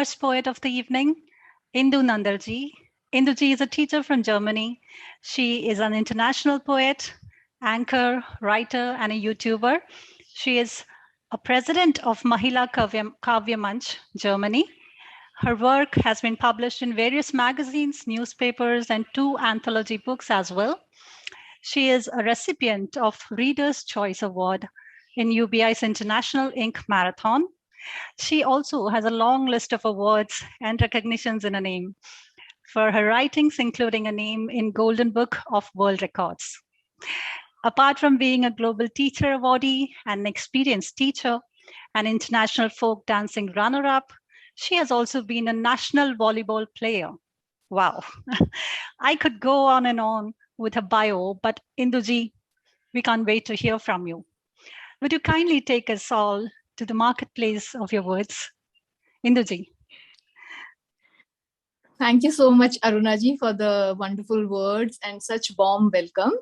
first poet of the evening, Indu Nandal ji. Indu ji is a teacher from Germany. She is an international poet, anchor, writer, and a YouTuber. She is a president of Mahila Kavya Manch, Germany. Her work has been published in various magazines, newspapers, and 2 anthology books as well. She is a recipient of Reader's Choice Award in UBI's International InkMarathon. She also has a long list of awards and recognitions in her name for her writings, including a name in Golden Book of World Records. Apart from being a global teacher awardee, an experienced teacher, an international folk dancing runner-up, she has also been a national volleyball player. Wow. I could go on and on with her bio, but Induji, we can't wait to hear from you. Would you kindly take us all to the marketplace of your words? Induji. Thank you so much, Arunaji, for the wonderful words and such warm welcome.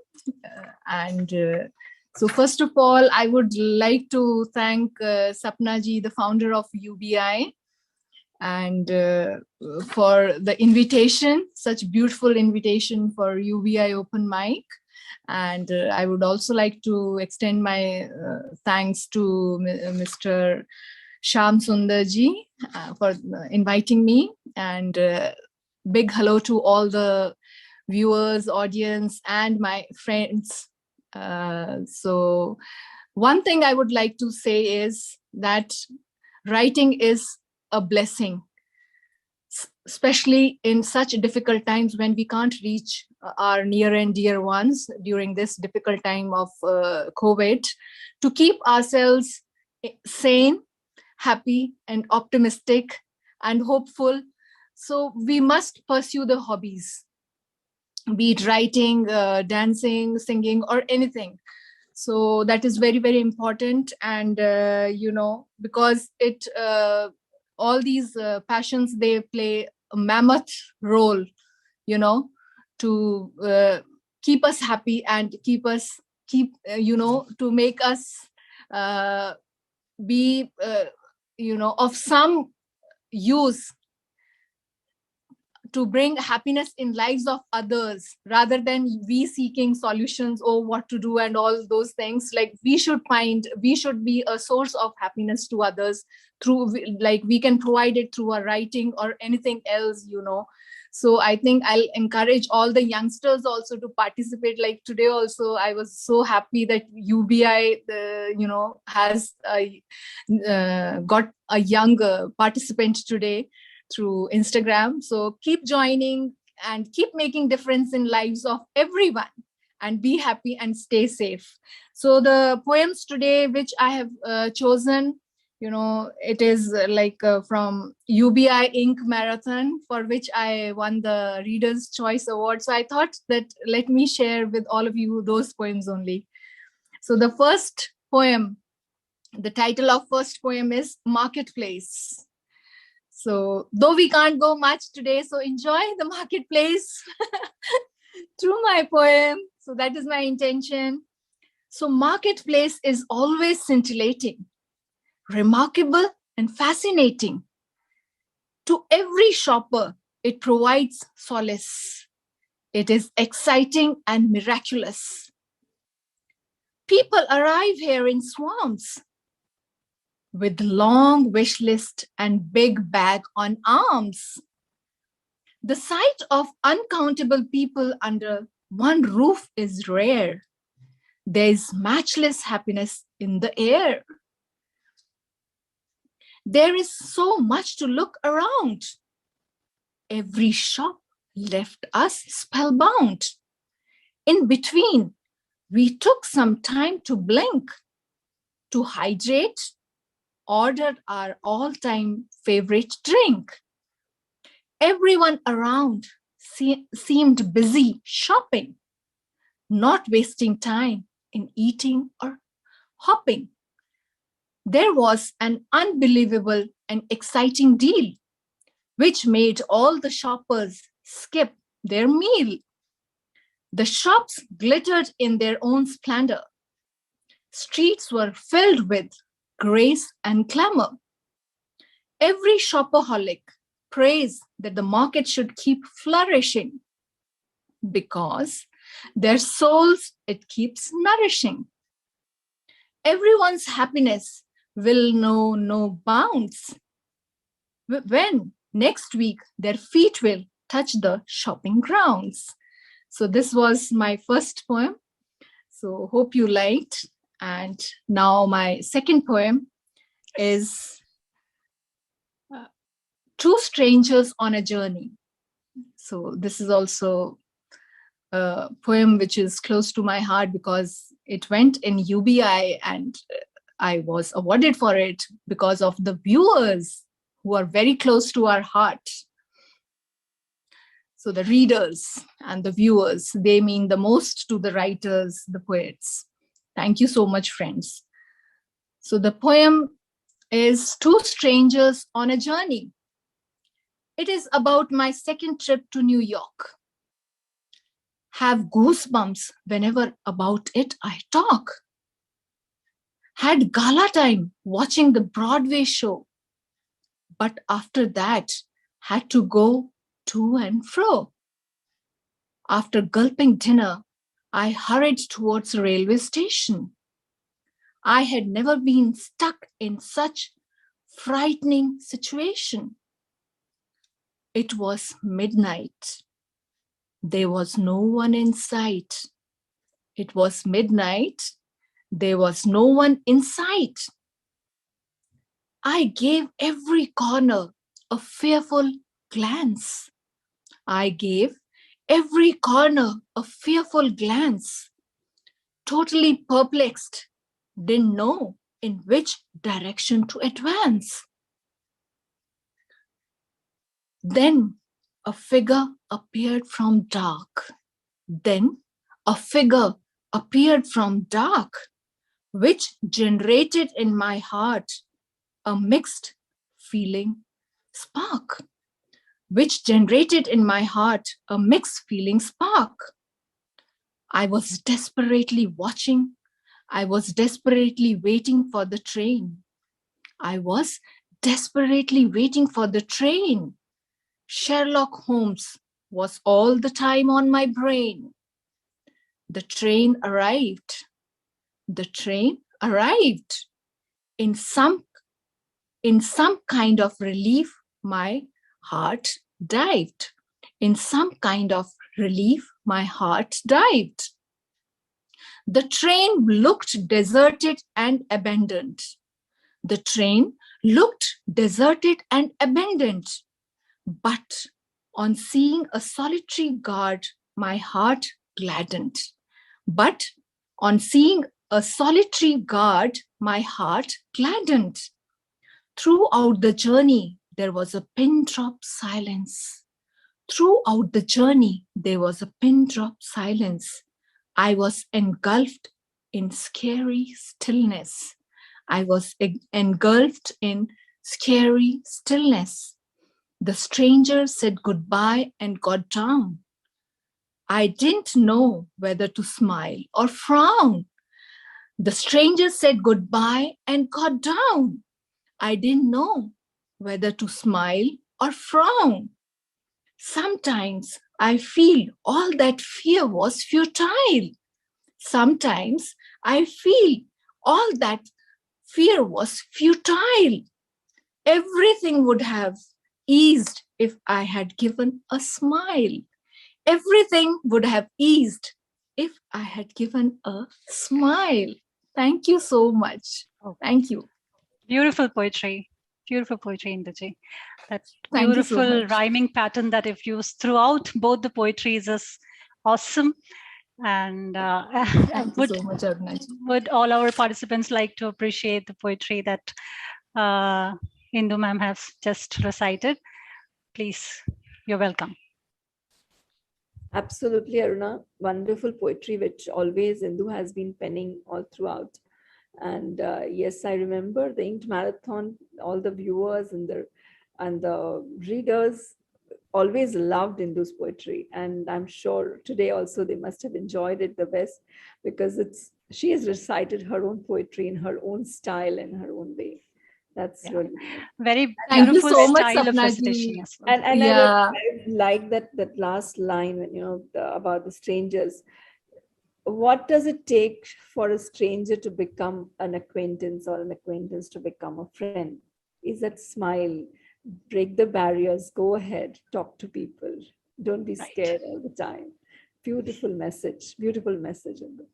So first of all, I would like to thank Sapna ji, the founder of UBI, and for the invitation, such beautiful invitation for UBI Open Mic. And I would also like to extend my thanks to Mr. Shyam Sundar ji for inviting me, and big hello to all the viewers, audience, and my friends. So one thing I would like to say is that writing is a blessing, especially in such difficult times when we can't reach our near and dear ones during this difficult time of COVID, to keep ourselves sane, happy, and optimistic and hopeful. So we must pursue the hobbies, be it writing, dancing, singing, or anything. So that is very, very important. And, because it all these passions, they play a mammoth role, to keep us happy and to make us be, of some use to bring happiness in lives of others, rather than we seeking solutions or what to do and all those things. Like we should be a source of happiness to others through, like we can provide it through our writing or anything else, So I think I'll encourage all the youngsters also to participate. Like today also, I was so happy that UBI, has got a young participant today through Instagram. So keep joining and keep making difference in lives of everyone, and be happy and stay safe. So the poems today, which I have chosen, it is from UBI InkMarathon, for which I won the Reader's Choice Award. So I thought that let me share with all of you those poems only. So the first poem, the title of first poem is Marketplace. So though we can't go much today, so enjoy the marketplace through my poem. So that is my intention. So marketplace is always scintillating, remarkable and fascinating. To every shopper, it provides solace. It is exciting and miraculous. People arrive here in swarms, with long wish list and big bag on arms. The sight of uncountable people under one roof is rare. There is matchless happiness in the air. There is so much to look around. Every shop left us spellbound. In between, we took some time to blink, to hydrate, ordered our all-time favorite drink. Everyone around seemed busy shopping, not wasting time in eating or hopping. There was an unbelievable and exciting deal, which made all the shoppers skip their meal. The shops glittered in their own splendor. Streets were filled with grace and clamor. Every shopaholic prays that the market should keep flourishing because their souls it keeps nourishing. Everyone's happiness will know no bounds when next week their feet will touch the shopping grounds. So this was my first poem. So hope you liked. And now my second poem is Two Strangers on a Journey. So this is also a poem which is close to my heart because it went in UBI and I was awarded for it because of the viewers who are very close to our heart. So the readers and the viewers, they mean the most to the writers, the poets. Thank you so much, friends. So the poem is Two Strangers on a Journey. It is about my second trip to New York. Have goosebumps whenever about it I talk. Had gala time watching the Broadway show. But after that, had to go to and fro. After gulping dinner, I hurried towards a railway station. I had never been stuck in such frightening situation. It was midnight. There was no one in sight. It was midnight. There was no one in sight. I gave every corner a fearful glance. I gave every corner a fearful glance. Totally perplexed, didn't know in which direction to advance. Then a figure appeared from dark. Then a figure appeared from dark, which generated in my heart a mixed feeling spark. Which generated in my heart a mixed feeling spark. I was desperately watching. I was desperately waiting for the train. I was desperately waiting for the train. Sherlock Holmes was all the time on my brain. The train arrived. The train arrived. In some kind of relief, my heart dived. In some kind of relief, my heart dived. The train looked deserted and abandoned. The train looked deserted and abandoned. But on seeing a solitary guard, my heart gladdened. But on seeing a solitary guard, my heart gladdened. Throughout the journey, there was a pin drop silence. Throughout the journey, there was a pin drop silence. I was engulfed in scary stillness. I was engulfed in scary stillness. The stranger said goodbye and got down. I didn't know whether to smile or frown. The stranger said goodbye and got down. I didn't know whether to smile or frown. Sometimes I feel all that fear was futile. Sometimes I feel all that fear was futile. Everything would have eased if I had given a smile. Everything would have eased if I had given a smile. Thank you so much. Thank you. Beautiful poetry. Beautiful poetry, Induji. That Thank you so beautiful much. rhyming pattern that you've used throughout both the poetries is awesome. And Thank you so much, Arunaji. would all our participants like to appreciate the poetry that Indu ma'am has just recited? Please, you're welcome. Absolutely, Aruna. Wonderful poetry, which always Indu has been penning all throughout. And yes, I remember the Inked Marathon, all the viewers and the readers always loved Indu's poetry. And I'm sure today also they must have enjoyed it the best because she has recited her own poetry in her own style, in her own way. That's Yeah. really Very Thank you beautiful so much, style of Sapna recitation ji. as well. and Yeah. I like that last line when about the strangers. What does it take for a stranger to become an acquaintance or an acquaintance to become a friend? Is that smile, break the barriers, go ahead, talk to people, don't be Right. scared all the time. Beautiful message, beautiful message. Indu.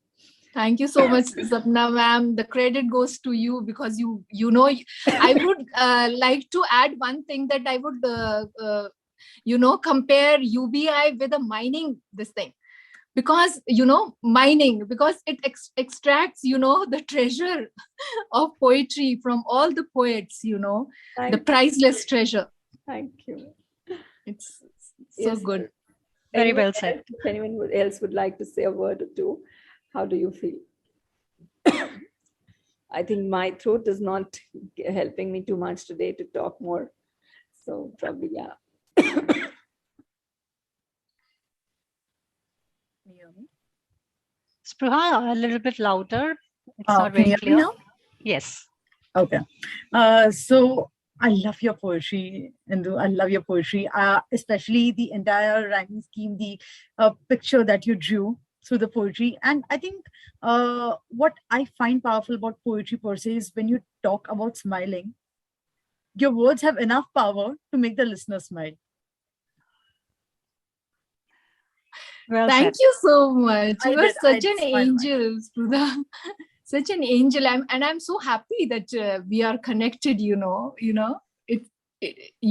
Thank you so much, Sapna ma'am. The credit goes to you because you know. I would like to add one thing that I would compare UBI with a mining this thing, because mining, because it extracts the treasure of poetry from all the poets, the Thank, priceless treasure. thank you. It's so Yes, good. Very anyone well said. else, if anyone else would like to say a word or two, how do you feel? I think my throat is not helping me too much today to talk more. So probably, yeah. Spruha, a little bit louder. It's not Can very you hear me clear. now? Yes. Okay. So I love your poetry, Indu. I love your poetry, especially the entire rhyming scheme, the picture that you drew through the poetry. And I think what I find powerful about poetry per se is when you talk about smiling, your words have enough power to make the listener smile. Well Thank said. you so much. You are I such an smile. angel, Sudha. Such an angel. I'm so happy that we are connected. You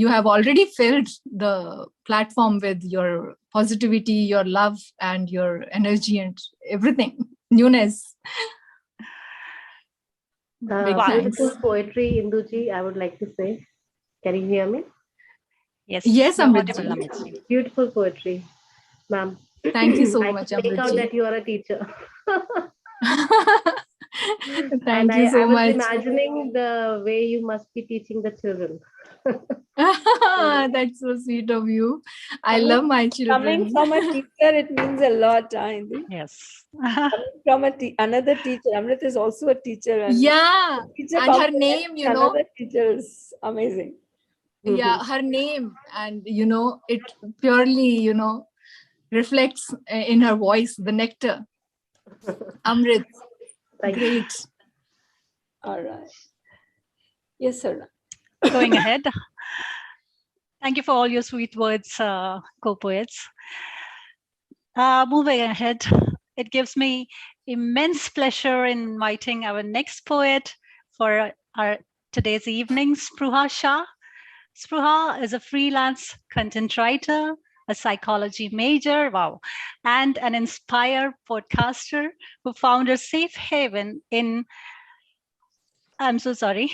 have already filled the platform with your positivity, your love, and your energy, and everything. Newness. Big Wow. thanks. Beautiful poetry, Induji, I would like to say. Can you hear me? Yes, Yes, you're audible, Amritji. Amitji. Beautiful poetry, ma'am. Thank you so I much, could make out Amritji. that you are a teacher. And Thank you I so was much. imagining the way you must be teaching the children. That's so sweet of you. I love my Coming children. from a teacher, it means a lot, Indu. Yes. Coming from another teacher, Amrit is also a teacher, and Yeah, teacher and her compliment name, another teacher is amazing. yeah, her name, and it purely, reflects in her voice the nectar. Amrit, Thank you. great. All right. Yes, sir. Going ahead. Thank you for all your sweet words, co-poets. Moving ahead, it gives me immense pleasure in inviting our next poet for our today's evening, Spruha Shah. Spruha is a freelance content writer, a psychology major, wow, and an inspired podcaster who found a safe haven in, I'm so sorry,